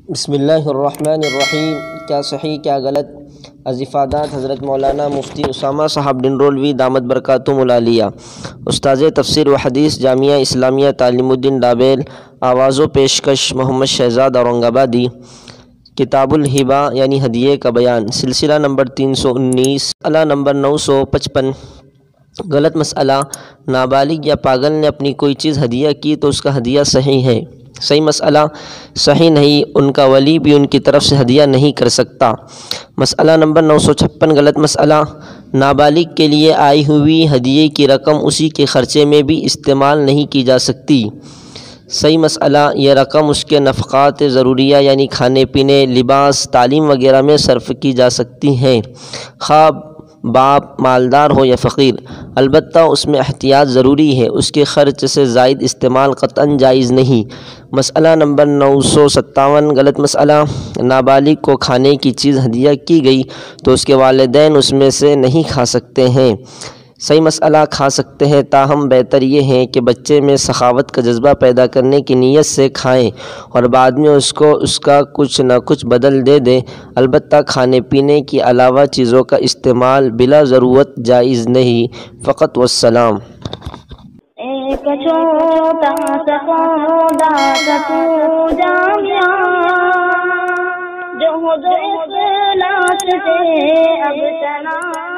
بسم اللہ الرحمن الرحیم۔ کیا صحیح کیا غلط؟ از افادات حضرت مولانا مفتی اسامہ صاحب ڈنرولوی دامت برکاتہم العالیہ، استاذ تفسیر و حدیث جامعہ اسلامیہ تعلیم الدین ڈابیل، آواز و پیشکش محمد شہزاد اورنگ آبادی۔ کتاب الہبہ یعنی ہدیے کا بیان، سلسلہ نمبر 319، مسئلہ نمبر 955۔ غلط مسئلہ، نابالغ یا پاگل نے اپنی کوئی چیز ہدیہ کی تو اس کا ہدیہ صحیح ہے۔ صحیح مسئلہ، صحیح نہیں، ان کا ولی بھی ان کی طرف سے ہدیہ نہیں کر سکتا۔ مسئلہ نمبر 956۔ غلط مسئلہ، نابالغ کے لیے آئی ہوئی ہدیے کی رقم اسی کے خرچے میں بھی استعمال نہیں کی جا سکتی۔ صحیح مسئلہ، یہ رقم اس کے نفقات ضروریہ یعنی کھانے پینے، لباس، تعلیم وغیرہ میں صرف کی جا سکتی ہیں، خواہ باپ مالدار ہو یا فقیر، البتہ اس میں احتیاط ضروری ہے، اس کے خرچ سے زائد استعمال قطعاً جائز نہیں۔ مسئلہ نمبر 957۔ غلط مسئلہ، نابالغ کو کھانے کی چیز ہدیہ کی گئی تو اس کے والدین اس میں سے نہیں کھا سکتے ہیں۔ صحیح مسئلہ، کھا سکتے ہیں، تاہم بہتر یہ ہے کہ بچے میں سخاوت کا جذبہ پیدا کرنے کی نیت سے کھائیں اور بعد میں اس کو اس کا کچھ نہ کچھ بدل دے دیں، البتہ کھانے پینے کی علاوہ چیزوں کا استعمال بلا ضرورت جائز نہیں۔ فقط والسلام۔ ایک چھوٹا سا پودا تھا تو جامعہ، جو اخلاص سے اب چلا